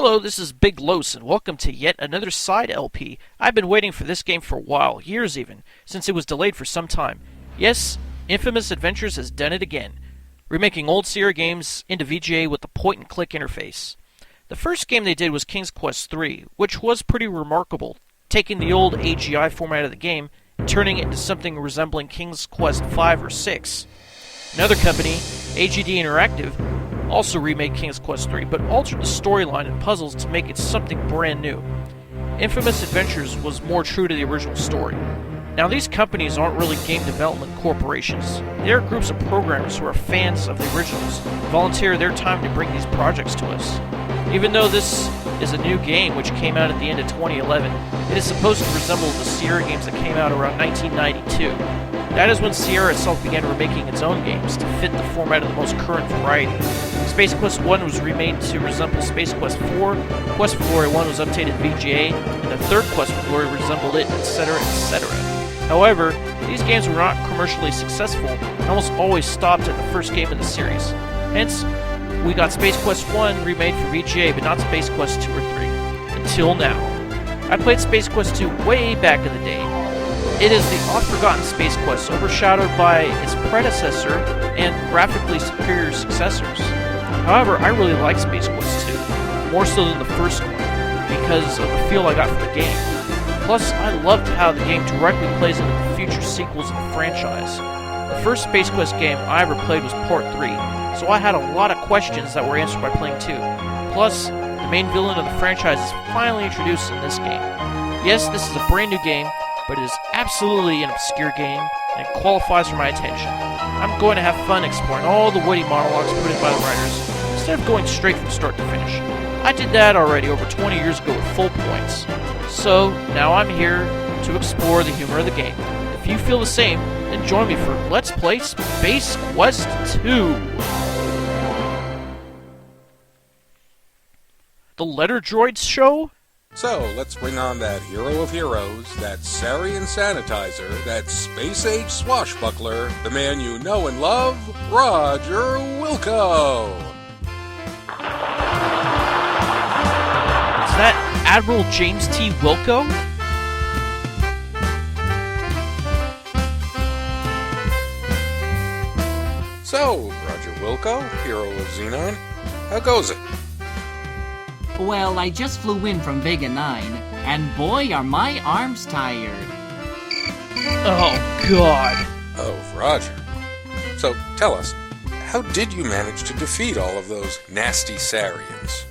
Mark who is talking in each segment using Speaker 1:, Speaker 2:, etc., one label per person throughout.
Speaker 1: Hello, this is Big Los, and welcome to yet another side LP. I've been waiting for this game for a while, years even, since it was delayed for some time. Yes, Infamous Adventures has done it again, remaking old Sierra games into VGA with the point-and-click interface. The first game they did was King's Quest III, which was pretty remarkable, taking the old AGI format of the game and turning it into something resembling King's Quest V or VI. Another company, AGD Interactive, also remade King's Quest III, but altered the storyline and puzzles to make it something brand new. Infamous Adventures was more true to the original story. Now, these companies aren't really game development corporations. They are groups of programmers who are fans of the originals, volunteer their time to bring these projects to us. Even though this is a new game which came out at the end of 2011, it is supposed to resemble the Sierra games that came out around 1992. That is when Sierra itself began remaking its own games to fit the format of the most current variety. Space Quest 1 was remade to resemble Space Quest 4, Quest for Glory 1 was updated VGA, and the third Quest for Glory resembled it, etc., etc. However, these games were not commercially successful and almost always stopped at the first game in the series. Hence, we got Space Quest 1 remade for VGA, but not Space Quest 2 or 3. Until now. I played Space Quest 2 way back in the day. It is the oft-forgotten Space Quest, overshadowed by its predecessor and graphically superior successors. However, I really like Space Quest 2, more so than the first one, because of the feel I got from the game. Plus, I loved how the game directly plays into the future sequels of the franchise. The first Space Quest game I ever played was Part 3, so I had a lot of questions that were answered by playing 2. Plus, the main villain of the franchise is finally introduced in this game. Yes, this is a brand new game, but it is absolutely an obscure game, and it qualifies for my attention. I'm going to have fun exploring all the witty monologues put in by the writers, instead of going straight from start to finish. I did that already over 20 years ago with full points. So, now I'm here to explore the humor of the game. If you feel the same, then join me for Let's Play Space Quest 2! The Letter Droids Show?
Speaker 2: So, let's bring on that hero of heroes, that Sarien sanitizer, that space-age swashbuckler, the man you know and love, Roger Wilco!
Speaker 1: Is that Admiral James T. Wilco?
Speaker 2: So, Roger Wilco, hero of Xenon, how goes it?
Speaker 3: Well, I just flew in from Vega 9, and boy are my arms tired.
Speaker 1: Oh, God.
Speaker 2: Oh, Roger. So, tell us, how did you manage to defeat all of those nasty Sariens?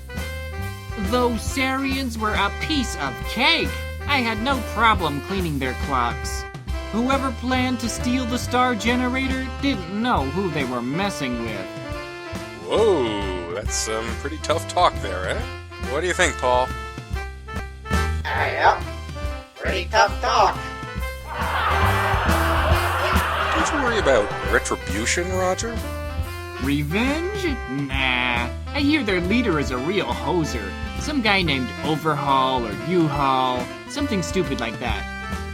Speaker 3: Those Sariens were a piece of cake. I had no problem cleaning their clocks. Whoever planned to steal the star generator didn't know who they were messing with.
Speaker 2: Whoa, that's some pretty tough talk there, eh? What do you think, Paul?
Speaker 4: Yep. Pretty tough talk.
Speaker 2: Don't you worry about retribution, Roger?
Speaker 3: Revenge? Nah. I hear their leader is a real hoser. Some guy named Overhaul or U-Haul. Something stupid like that.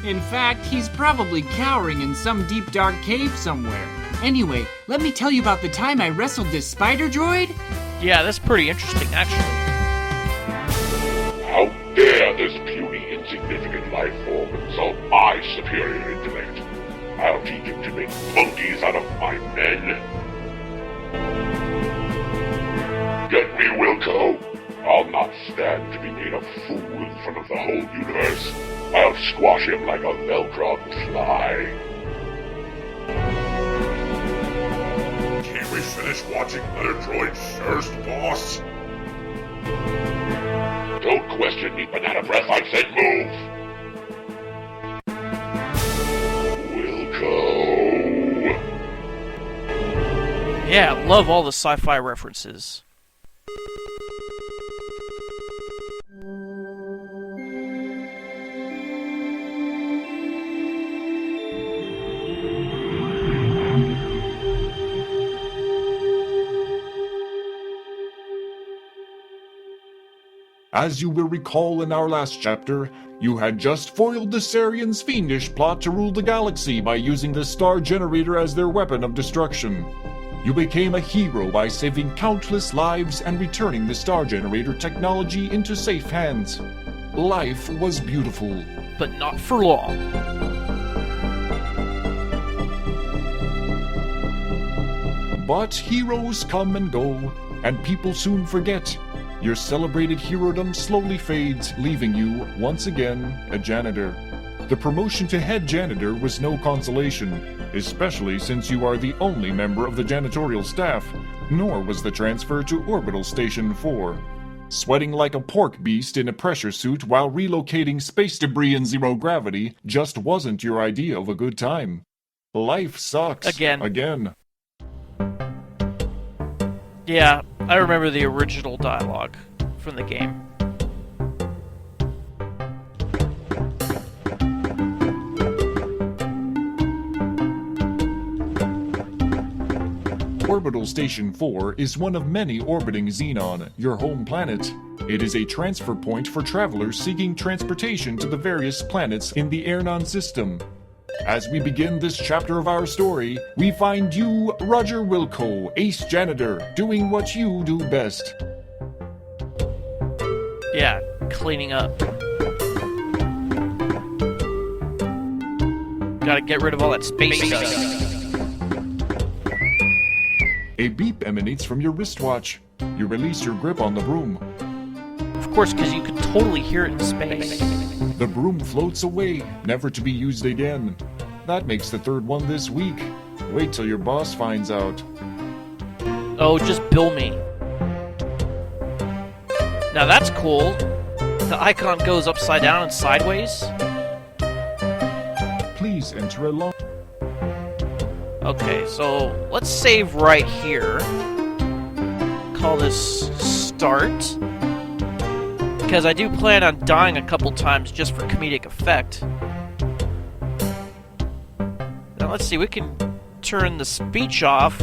Speaker 3: In fact, he's probably cowering in some deep dark cave somewhere. Anyway, let me tell you about the time I wrestled this spider droid.
Speaker 1: Yeah, that's pretty interesting, actually.
Speaker 5: How dare this puny, insignificant life form insult my superior intellect? I'll teach him to make monkeys out of my men. Get me, Wilco. I'll not stand to be made a fool in front of the whole universe. I'll squash him like a Velcro fly. Can't we finish watching Letter Droids first, boss? Don't question me, banana breath. I said move. Wilco.
Speaker 1: Yeah, love all the sci-fi references.
Speaker 6: As you will recall in our last chapter, you had just foiled the Sariens' fiendish plot to rule the galaxy by using the star generator as their weapon of destruction. You became a hero by saving countless lives and returning the star generator technology into safe hands. Life was beautiful.
Speaker 1: But not for long.
Speaker 6: But heroes come and go, and people soon forget. Your celebrated herodom slowly fades, leaving you, once again, a janitor. The promotion to head janitor was no consolation, especially since you are the only member of the janitorial staff, nor was the transfer to Orbital Station 4. Sweating like a pork beast in a pressure suit while relocating space debris in zero gravity just wasn't your idea of a good time. Life sucks. Again.
Speaker 1: Yeah, I remember the original dialogue from the game.
Speaker 6: Orbital Station 4 is one of many orbiting Xenon, your home planet. It is a transfer point for travelers seeking transportation to the various planets in the Xenon system. As we begin this chapter of our story, we find you, Roger Wilco, ace janitor, doing what you do best.
Speaker 1: Yeah, cleaning up. Gotta get rid of all that space dust.
Speaker 6: A beep emanates from your wristwatch. You release your grip on the broom.
Speaker 1: Of course, because you could totally hear it in space.
Speaker 6: The broom floats away, never to be used again. That makes the third one this week. Wait till your boss finds out.
Speaker 1: Oh, just bill me. Now that's cool. The icon goes upside down and sideways.
Speaker 6: Please enter a long...
Speaker 1: Okay, so let's save right here. Call this start. Because I do plan on dying a couple times just for comedic effect. Now let's see, we can turn the speech off,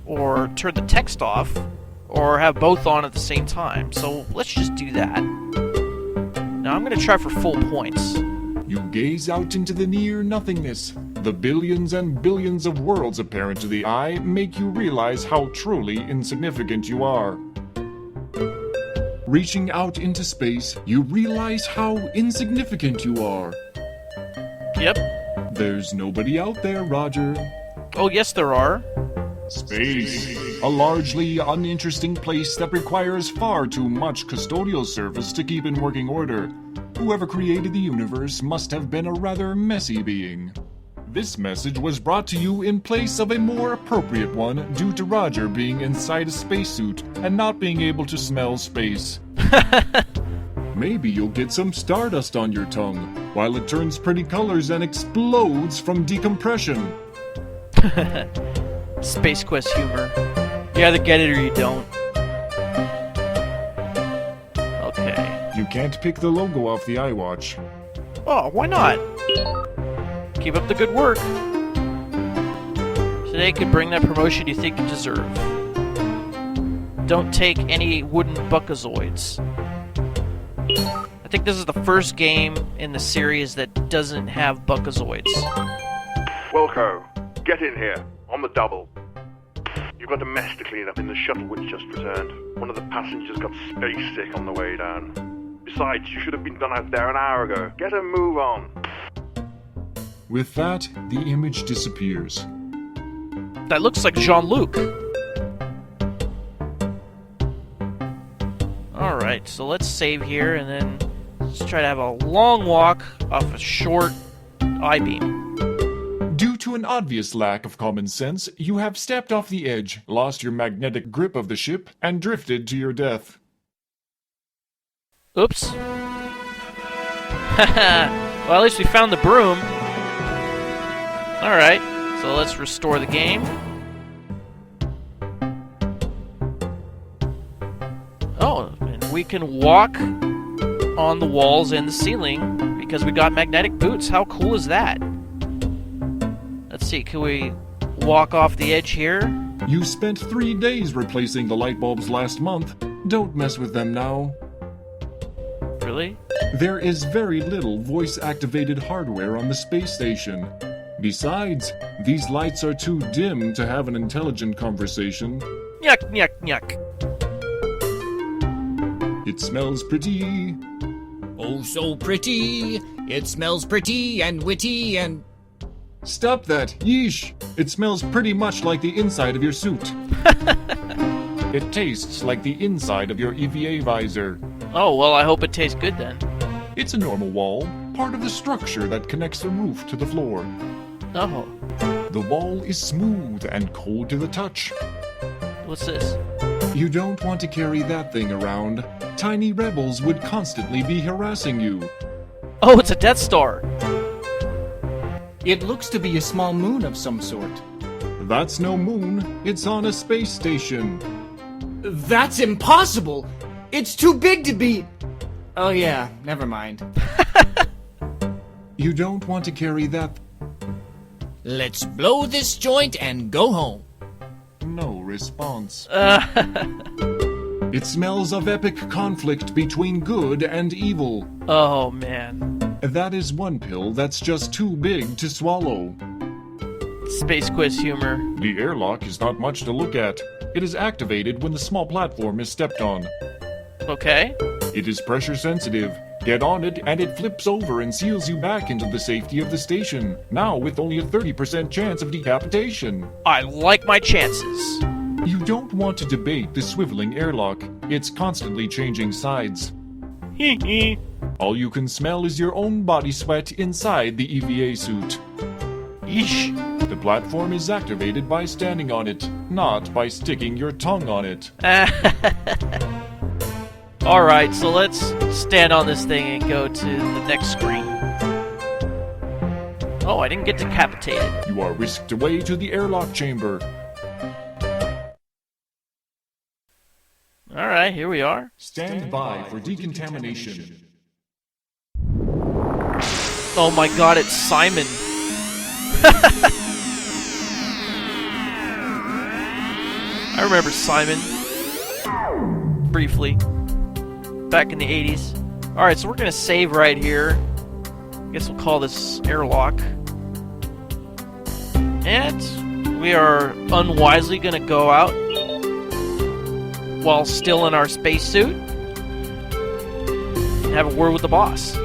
Speaker 1: or turn the text off, or have both on at the same time. So let's just do that. Now I'm going to try for full points.
Speaker 6: You gaze out into the near nothingness. The billions and billions of worlds apparent to the eye make you realize how truly insignificant you are. Reaching out into space, you realize how insignificant you are.
Speaker 1: Yep.
Speaker 6: There's nobody out there, Roger.
Speaker 1: Oh, yes, there are.
Speaker 6: Space. A largely uninteresting place that requires far too much custodial service to keep in working order. Whoever created the universe must have been a rather messy being. This message was brought to you in place of a more appropriate one due to Roger being inside a spacesuit and not being able to smell space. Maybe you'll get some stardust on your tongue, while it turns pretty colors and explodes from decompression.
Speaker 1: Space Quest humor. You either get it or you don't. Okay.
Speaker 6: You can't pick the logo off the iWatch.
Speaker 1: Oh, why not? Keep up the good work. Today could bring that promotion you think you deserve. Don't take any wooden buckazoids. I think this is the first game in the series that doesn't have buckazoids.
Speaker 5: Wilco, get in here, on the double. You've got a mess to clean up in the shuttle which just returned. One of the passengers got space sick on the way down. Besides, you should have been done out there an hour ago. Get a move on.
Speaker 6: With that, the image disappears.
Speaker 1: That looks like Jean-Luc. Alright, so let's save here and then let's try to have a long walk off a short I-beam.
Speaker 6: Due to an obvious lack of common sense, you have stepped off the edge, lost your magnetic grip of the ship, and drifted to your death.
Speaker 1: Oops. Well, at least we found the broom. Alright, so let's restore the game. Oh, and we can walk on the walls and the ceiling because we got magnetic boots. How cool is that? Let's see, can we walk off the edge here?
Speaker 6: You spent 3 days replacing the light bulbs last month. Don't mess with them now.
Speaker 1: Really?
Speaker 6: There is very little voice-activated hardware on the space station. Besides, these lights are too dim to have an intelligent conversation.
Speaker 1: Yuck, yuck, yuck.
Speaker 6: It smells pretty.
Speaker 7: Oh, so pretty. It smells pretty and witty and...
Speaker 6: Stop that! Yeesh! It smells pretty much like the inside of your suit. It tastes like the inside of your EVA visor.
Speaker 1: Oh, well, I hope it tastes good then.
Speaker 6: It's a normal wall, part of the structure that connects the roof to the floor.
Speaker 1: Oh,
Speaker 6: The wall is smooth and cold to the touch.
Speaker 1: what's this?
Speaker 6: You don't want to carry that thing around. Tiny rebels would constantly be harassing you.
Speaker 1: Oh, it's a Death Star.
Speaker 3: It looks to be a small moon of some sort.
Speaker 6: That's no moon, it's on a space station.
Speaker 3: That's impossible! It's too big to be... Oh yeah, never mind.
Speaker 6: You don't want to carry that.
Speaker 7: Let's blow this joint and go home.
Speaker 6: No response. It smells of epic conflict between good and evil.
Speaker 1: Oh, man.
Speaker 6: That is one pill that's just too big to swallow.
Speaker 1: Space quiz humor.
Speaker 6: The airlock is not much to look at. It is activated when the small platform is stepped on.
Speaker 1: Okay.
Speaker 6: It is pressure sensitive. Get on it and it flips over and seals you back into the safety of the station. Now with only a 30% chance of decapitation.
Speaker 1: I like my chances.
Speaker 6: You don't want to debate the swiveling airlock. It's constantly changing sides.
Speaker 1: Hee hee.
Speaker 6: All you can smell is your own body sweat inside the EVA suit.
Speaker 1: Yeesh.
Speaker 6: The platform is activated by standing on it, not by sticking your tongue on it.
Speaker 1: Alright, so let's stand on this thing and go to the next screen. Oh, I didn't get decapitated.
Speaker 6: You are whisked away to the airlock chamber.
Speaker 1: Alright, here we are.
Speaker 6: Stand by for decontamination.
Speaker 1: Oh my god, it's Simon. I remember Simon. Briefly. Back in the 80s. Alright, so we're gonna save right here. Guess we'll call this airlock. And we are unwisely gonna go out while still in our spacesuit and have a word with the boss.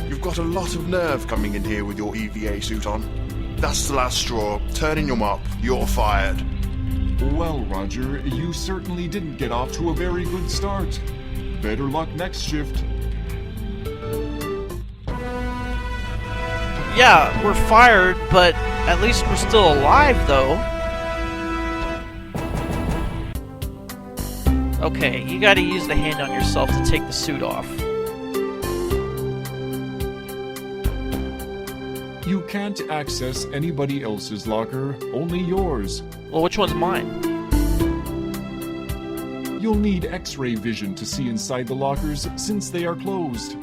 Speaker 8: You've got a lot of nerve coming in here with your EVA suit on. That's the last straw. Turn in your mop. You're fired.
Speaker 6: Well, Roger, you certainly didn't get off to a very good start. Better luck next shift.
Speaker 1: Yeah, we're fired, but at least we're still alive, though. Okay, you gotta use the hand on yourself to take the suit off.
Speaker 6: You can't access anybody else's locker, only yours.
Speaker 1: Well, which one's mine?
Speaker 6: You'll need X-ray vision to see inside the lockers since they are closed.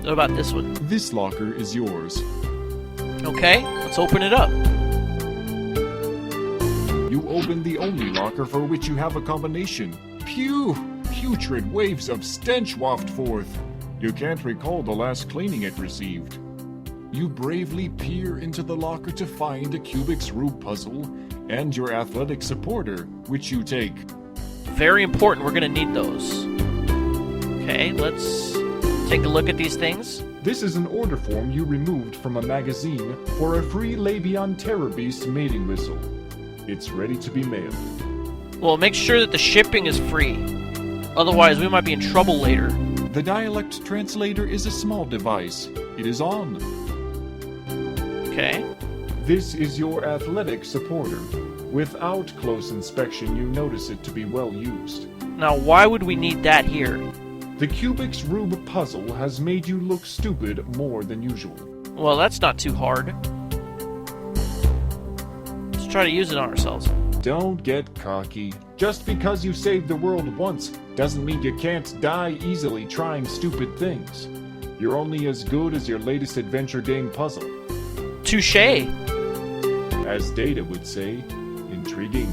Speaker 1: What about this one?
Speaker 6: This locker is yours.
Speaker 1: Okay, let's open it up.
Speaker 6: You open the only locker for which you have a combination. Phew! Putrid waves of stench waft forth. You can't recall the last cleaning it received. You bravely peer into the locker to find a Kubik's Rube puzzle and your athletic supporter, which you take.
Speaker 1: Very important, we're gonna need those. Okay, let's take a look at these things.
Speaker 6: This is an order form you removed from a magazine for a free Labion Terror Beast mating whistle. It's ready to be mailed.
Speaker 1: Well, make sure that the shipping is free. Otherwise, we might be in trouble later.
Speaker 6: The dialect translator is a small device. It is on.
Speaker 1: Okay.
Speaker 6: This is your athletic supporter. Without close inspection, you notice it to be well used.
Speaker 1: Now, why would we need that here?
Speaker 6: The Kubik's Rube puzzle has made you look stupid more than usual.
Speaker 1: Well, that's not too hard. Let's try to use it on ourselves.
Speaker 6: Don't get cocky. Just because you saved the world once doesn't mean you can't die easily trying stupid things. You're only as good as your latest adventure game puzzle.
Speaker 1: Touché.
Speaker 6: As Data would say, intriguing.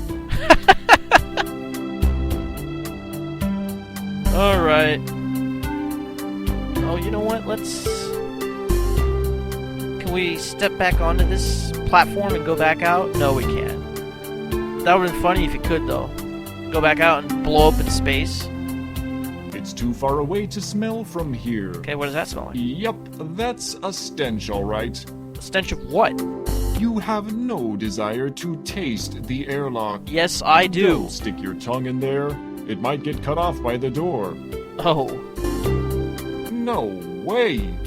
Speaker 1: Alright. Oh, you know what? Can Can we step back onto this platform and go back out? No, we can't. That would have been funny if you could, though. Go back out and blow up in space.
Speaker 6: It's too far away to smell from here.
Speaker 1: Okay, what does that smell like?
Speaker 6: Yup, that's a stench, alright.
Speaker 1: A stench of what?
Speaker 6: You have no desire to taste the airlock.
Speaker 1: Yes, I do.
Speaker 6: Don't stick your tongue in there. It might get cut off by the door.
Speaker 1: Oh.
Speaker 6: No way.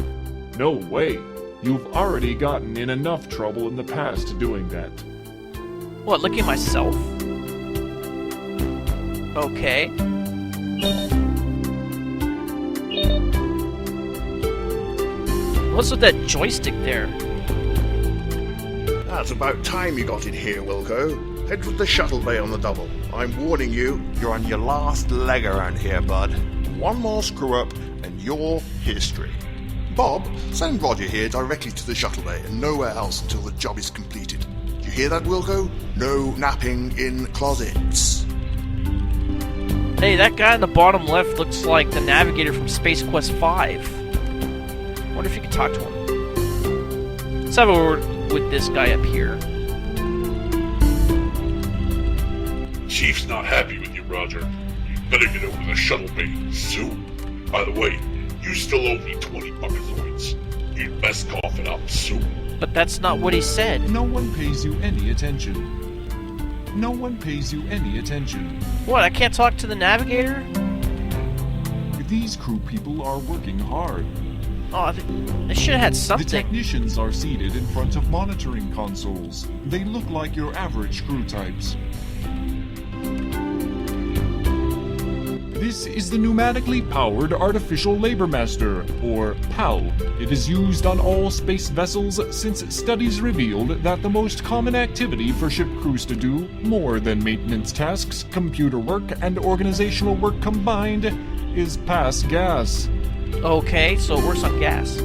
Speaker 6: No way. You've already gotten in enough trouble in the past doing that.
Speaker 1: What, licking myself? Okay. What's with that joystick there?
Speaker 8: That's about time you got in here, Wilco. Head for the shuttle bay on the double. I'm warning you, you're on your last leg around here, bud. One more screw up, and you're history. Bob, send Roger here directly to the shuttle bay and nowhere else until the job is completed. You hear that, Wilco? No napping in closets.
Speaker 1: Hey, that guy in the bottom left looks like the navigator from Space Quest 5. I wonder if you could talk to him. Let's have a word with this guy up here.
Speaker 9: Chief's not happy with you, Roger. You better get over to the shuttle bay soon. By the way, you still owe me 20 buckazoids. You'd best cough it up soon.
Speaker 1: But that's not what he said.
Speaker 6: No one pays you any attention. No one pays you any attention.
Speaker 1: What, I can't talk to the navigator?
Speaker 6: These crew people are working hard.
Speaker 1: Oh, they should have had something.
Speaker 6: The technicians are seated in front of monitoring consoles. They look like your average crew types. This is the pneumatically powered Artificial Labor Master, or PAL. It is used on all space vessels since studies revealed that the most common activity for ship crews to do, more than maintenance tasks, computer work, and organizational work combined, is pass gas.
Speaker 1: Okay, so it works on gas.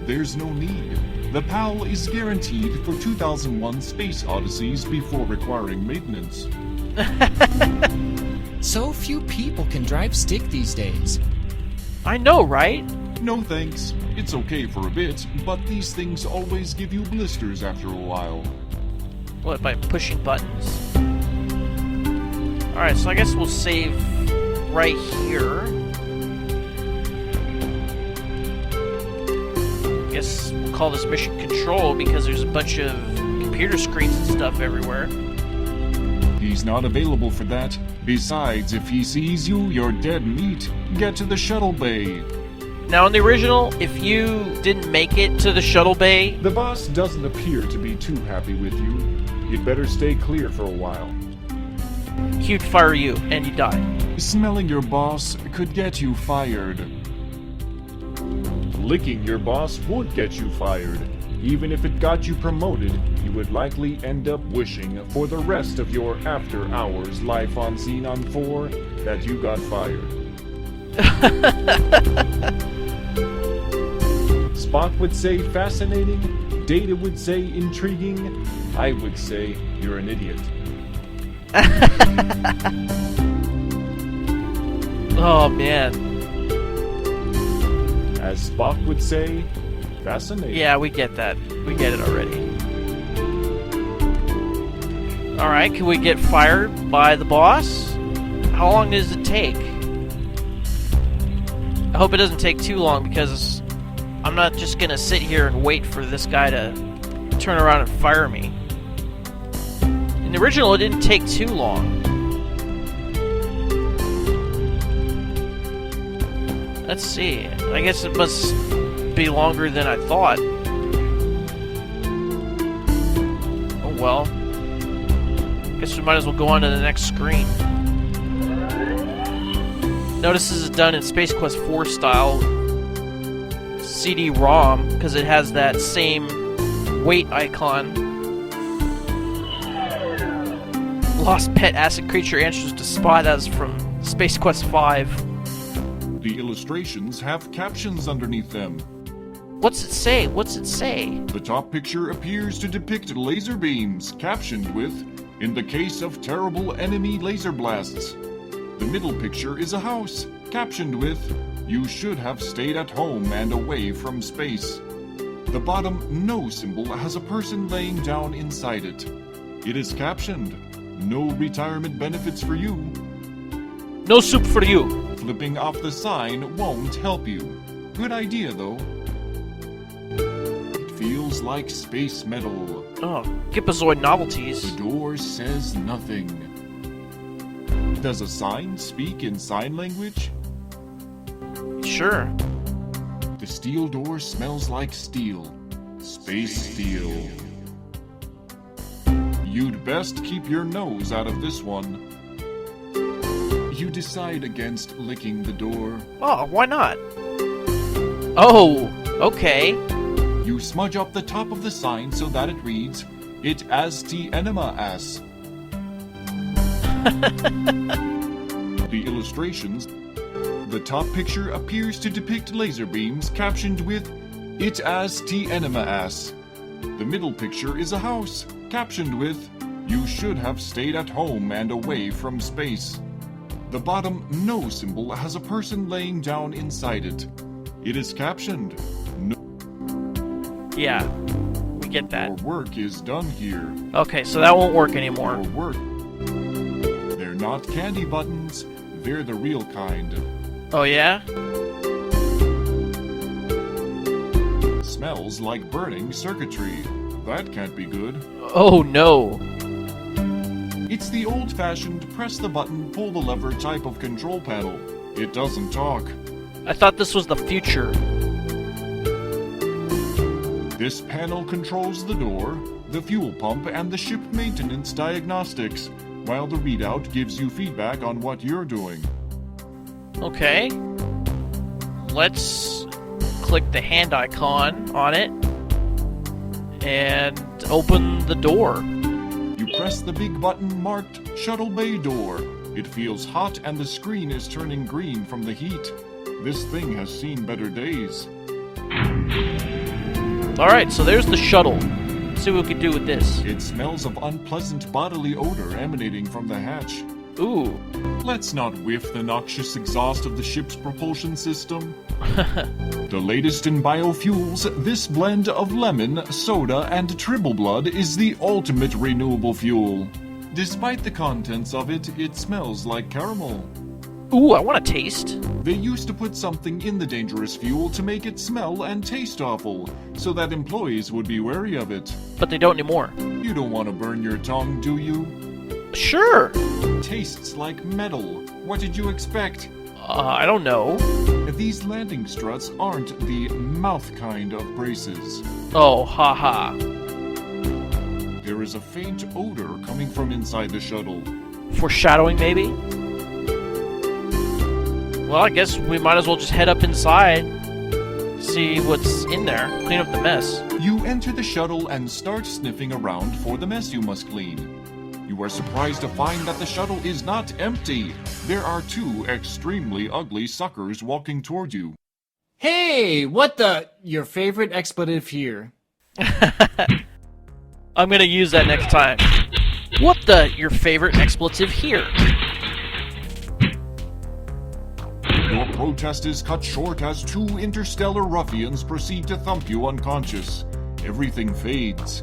Speaker 6: There's no need. The PAL is guaranteed for 2001 Space Odysseys before requiring maintenance.
Speaker 7: So few people can drive stick these days.
Speaker 1: I know, right?
Speaker 6: No thanks. It's okay for a bit, but these things always give you blisters after a while.
Speaker 1: What, by pushing buttons? Alright, so I guess we'll save right here. I guess we'll call this mission control because there's a bunch of computer screens and stuff everywhere.
Speaker 6: He's not available for that. Besides, if he sees you, you're dead meat. Get to the shuttle bay.
Speaker 1: Now, in the original, if you didn't make it to the shuttle bay...
Speaker 6: The boss doesn't appear to be too happy with you. You'd better stay clear for a while.
Speaker 1: He'd fire you, and you die.
Speaker 6: Smelling your boss could get you fired. Licking your boss would get you fired. Even if it got you promoted, you would likely end up wishing for the rest of your after-hours life on Xenon 4 that you got fired. Spock would say fascinating, Data would say intriguing, I would say you're an idiot.
Speaker 1: Oh, man.
Speaker 6: As Spock would say, fascinating.
Speaker 1: Yeah, we get that. We get it already. Alright, can we get fired by the boss? How long does it take? I hope it doesn't take too long because I'm not just gonna sit here and wait for this guy to turn around and fire me. In the original, it didn't take too long. Let's see. I guess it must be longer than I thought. Oh well. Guess we might as well go on to the next screen. Notice this is done in Space Quest 4 style CD-ROM because it has that same weight icon. Lost pet acid creature answers to spy. That was from Space Quest 5.
Speaker 6: The illustrations have captions underneath them.
Speaker 1: What's it say? What's it say?
Speaker 6: The top picture appears to depict laser beams, captioned with, "In the case of terrible enemy laser blasts." The middle picture is a house, captioned with, "You should have stayed at home and away from space." The bottom no symbol has a person laying down inside it. It is captioned, "No retirement benefits for you."
Speaker 1: No soup for you.
Speaker 6: Flipping off the sign won't help you. Good idea, though. It feels like space metal.
Speaker 1: Oh, Gipazoid novelties.
Speaker 6: The door says nothing. Does a sign speak in sign language?
Speaker 1: Sure.
Speaker 6: The steel door smells like steel. Space steel. You'd best keep your nose out of this one. You decide against licking the door.
Speaker 1: Oh, why not? Oh, okay.
Speaker 6: You smudge up the top of the sign so that it reads, "It asti enema as." The illustrations. The top picture appears to depict laser beams captioned with, "It asti enema as." The middle picture is a house, captioned with, "You should have stayed at home and away from space." The bottom no symbol has a person laying down inside it. It is captioned, "No."
Speaker 1: Yeah, we get that.
Speaker 6: Your work is done here.
Speaker 1: Okay, so that won't work anymore.
Speaker 6: Your work. They're not candy buttons. They're the real kind.
Speaker 1: Oh, yeah?
Speaker 6: Smells like burning circuitry. That can't be good.
Speaker 1: Oh, no.
Speaker 6: It's the old-fashioned press the button, pull the lever type of control panel. It doesn't talk.
Speaker 1: I thought this was the future.
Speaker 6: This panel controls the door, the fuel pump, and the ship maintenance diagnostics, while the readout gives you feedback on what you're doing.
Speaker 1: Okay. Let's click the hand icon on it and open the door.
Speaker 6: You press the big button marked Shuttle Bay Door. It feels hot and the screen is turning green from the heat. This thing has seen better days.
Speaker 1: Alright, so there's the shuttle. Let's see what we can do with this.
Speaker 6: It smells of unpleasant bodily odor emanating from the hatch.
Speaker 1: Ooh.
Speaker 6: Let's not whiff the noxious exhaust of the ship's propulsion system. The latest in biofuels, this blend of lemon, soda, and tribble blood is the ultimate renewable fuel. Despite the contents of it, it smells like caramel.
Speaker 1: Ooh, I want a taste.
Speaker 6: They used to put something in the dangerous fuel to make it smell and taste awful, so that employees would be wary of it.
Speaker 1: But they don't anymore.
Speaker 6: You don't want to burn your tongue, do you?
Speaker 1: Sure.
Speaker 6: Tastes like metal. What did you expect?
Speaker 1: I don't know.
Speaker 6: These landing struts aren't the mouth kind of braces.
Speaker 1: Oh, haha.
Speaker 6: There is a faint odor coming from inside the shuttle.
Speaker 1: Foreshadowing, maybe? Well, I guess we might as well just head up inside, see what's in there, clean up the mess.
Speaker 6: You enter the shuttle and start sniffing around for the mess you must clean. You are surprised to find that the shuttle is not empty. There are two extremely ugly suckers walking toward you.
Speaker 3: Hey, what the? Your favorite expletive here.
Speaker 1: I'm gonna use that next time. What the? Your favorite expletive here?
Speaker 6: Your protest is cut short as two interstellar ruffians proceed to thump you unconscious. Everything fades.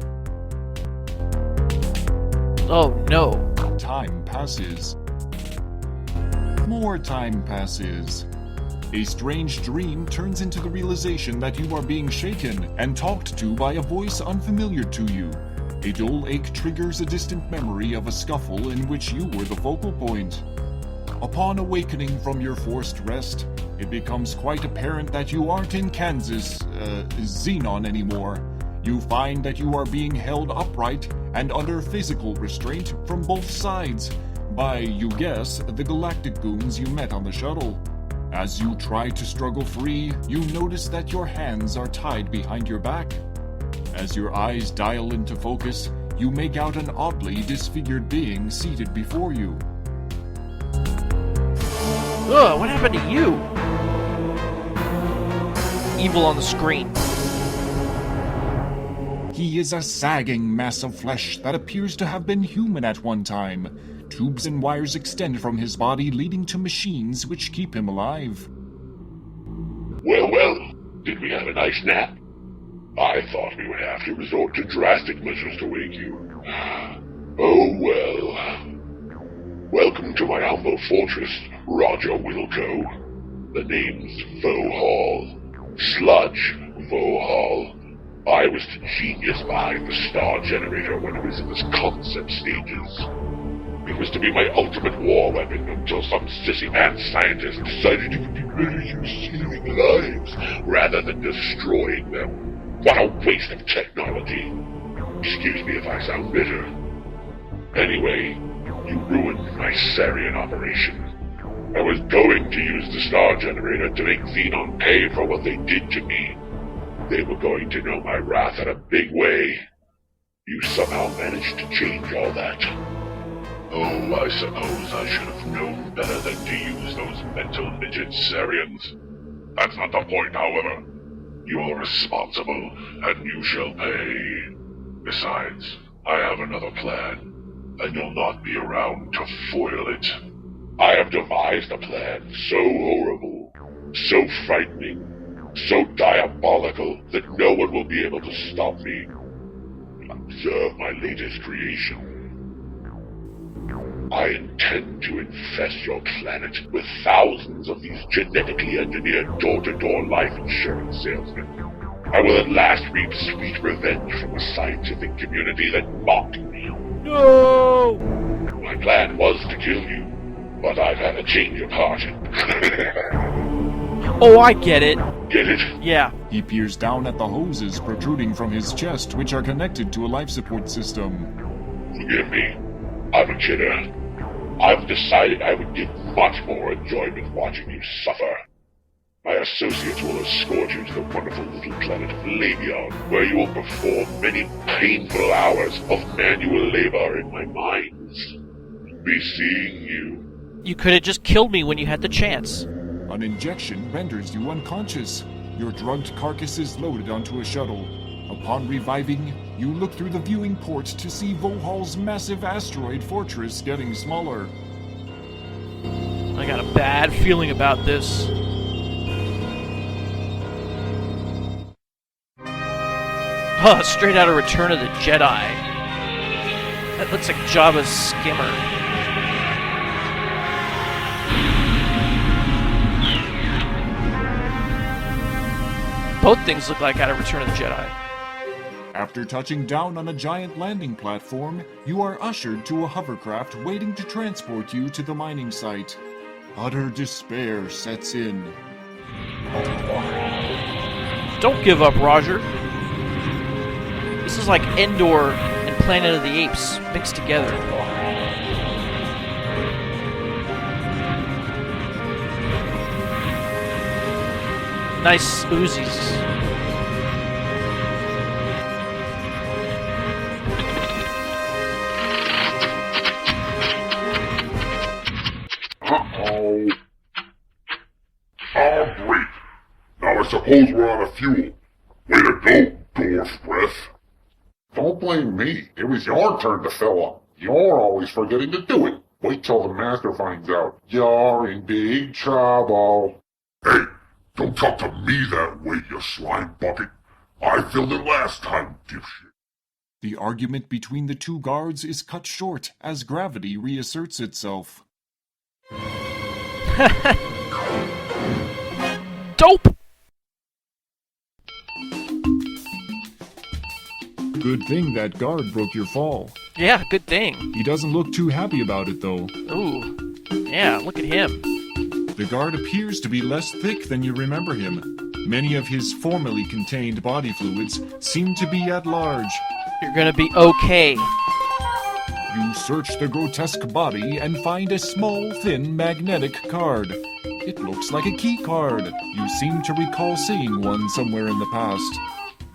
Speaker 1: Oh no.
Speaker 6: Time passes. More time passes. A strange dream turns into the realization that you are being shaken and talked to by a voice unfamiliar to you. A dull ache triggers a distant memory of a scuffle in which you were the focal point. Upon awakening from your forced rest, it becomes quite apparent that you aren't in Kansas, Xenon anymore. You find that you are being held upright and under physical restraint from both sides by, you guess, the galactic goons you met on the shuttle. As you try to struggle free, you notice that your hands are tied behind your back. As your eyes dial into focus, you make out an oddly disfigured being seated before you.
Speaker 1: Ugh, what happened to you? Evil on the screen.
Speaker 6: He is a sagging mass of flesh that appears to have been human at one time. Tubes and wires extend from his body, leading to machines which keep him alive.
Speaker 9: Well, did we have a nice nap? I thought we would have to resort to drastic measures to wake you. Oh well. Welcome to my humble fortress, Roger Wilco. The name's Vohaul. Sludge Vohaul. I was the genius behind the star generator when it was in its concept stages. It was to be my ultimate war weapon until some sissy-man scientist decided it would be better used saving lives rather than destroying them. What a waste of technology. Excuse me if I sound bitter. Anyway, you ruined my Sarien operation. I was going to use the star generator to make Xenon pay for what they did to me. They were going to know my wrath in a big way. You somehow managed to change all that. Oh, I suppose I should have known better than to use those mental midgets, Sariens. That's not the point, however. You're responsible, and you shall pay. Besides, I have another plan, and you'll not be around to foil it. I have devised a plan so horrible, so frightening, so diabolical that no one will be able to stop me. Observe my latest creation. I intend to infest your planet with thousands of these genetically engineered door-to-door life insurance salesmen. I will at last reap sweet revenge from a scientific community that mocked me.
Speaker 1: No!
Speaker 9: My plan was to kill you, but I've had a change of heart.
Speaker 1: Oh, I get it.
Speaker 9: Get it?
Speaker 1: Yeah.
Speaker 6: He peers down at the hoses protruding from his chest, which are connected to a life support system.
Speaker 9: Forgive me. I'm a kidder. I've decided I would get much more enjoyment watching you suffer. My associates will escort you to the wonderful little planet of Labion, where you will perform many painful hours of manual labor in my mines. Be seeing you.
Speaker 1: You could have just killed me when you had the chance.
Speaker 6: An injection renders you unconscious. Your drugged carcass is loaded onto a shuttle. Upon reviving, you look through the viewing port to see Vohaul's massive asteroid fortress getting smaller.
Speaker 1: I got a bad feeling about this. Huh, straight out of Return of the Jedi. That looks like Jabba's skimmer. Both things look like out of Return of the Jedi.
Speaker 6: After touching down on a giant landing platform, you are ushered to a hovercraft waiting to transport you to the mining site. Utter despair sets in.
Speaker 1: Don't give up, Roger. This is like Endor and Planet of the Apes mixed together. Nice Uzis.
Speaker 9: Uh-oh. Ah, great. Now I suppose we're out of fuel. Way to go, dwarf breath.
Speaker 10: Don't blame me. It was your turn to fill up. You're always forgetting to do it. Wait till the master finds out. You're in big trouble.
Speaker 9: Hey, don't talk to me that way, you slime bucket. I filled it last time, dipshit.
Speaker 6: The argument between the two guards is cut short as gravity reasserts itself.
Speaker 1: Dope!
Speaker 6: Good thing that guard broke your fall.
Speaker 1: Yeah, good thing.
Speaker 6: He doesn't look too happy about it, though.
Speaker 1: Ooh. Yeah, look at him.
Speaker 6: The guard appears to be less thick than you remember him. Many of his formerly contained body fluids seem to be at large.
Speaker 1: You're gonna be okay.
Speaker 6: You search the grotesque body and find a small, thin, magnetic card. It looks like a key card. You seem to recall seeing one somewhere in the past.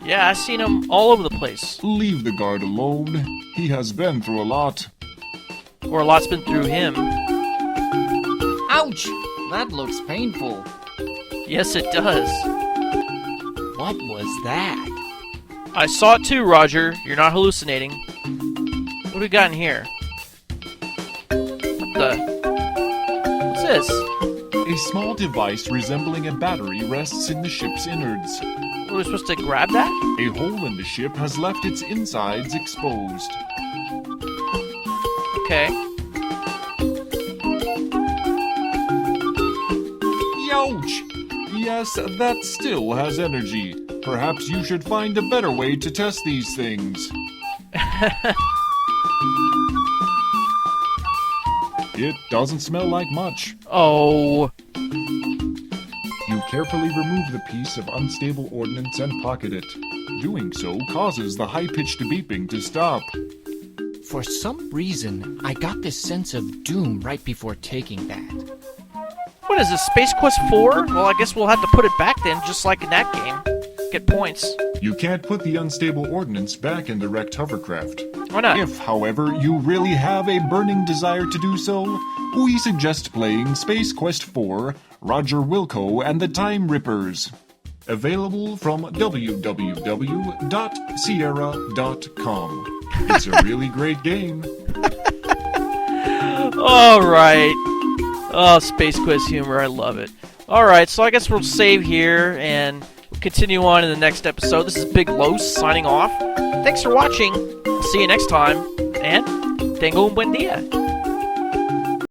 Speaker 1: Yeah, I've seen him all over the place.
Speaker 6: Leave the guard alone. He has been through a lot.
Speaker 1: Or a lot's been through him.
Speaker 3: Ouch! That looks painful.
Speaker 1: Yes, it does.
Speaker 3: What was that?
Speaker 1: I saw it too, Roger. You're not hallucinating. What do we got in here? What the? What's this?
Speaker 6: A small device resembling a battery rests in the ship's innards.
Speaker 1: Were we supposed to grab that?
Speaker 6: A hole in the ship has left its insides exposed.
Speaker 1: Okay.
Speaker 6: Ouch! Yes, that still has energy. Perhaps you should find a better way to test these things. It doesn't smell like much.
Speaker 1: Oh.
Speaker 6: You carefully remove the piece of unstable ordnance and pocket it. Doing so causes the high-pitched beeping to stop.
Speaker 7: For some reason, I got this sense of doom right before taking that.
Speaker 1: What is this, Space Quest 4? Well, I guess we'll have to put it back then, just like in that game. Get points.
Speaker 6: You can't put the unstable ordnance back in the wrecked hovercraft.
Speaker 1: Why not?
Speaker 6: If, however, you really have a burning desire to do so, we suggest playing Space Quest 4, Roger Wilco and the Time Rippers. Available from www.sierra.com. It's a really great game.
Speaker 1: Alright. Oh, Space Quest humor, I love it. Alright, so I guess we'll save here and we'll continue on in the next episode. This is Big Los signing off. Thanks for watching. See you next time, and tengo un buen día.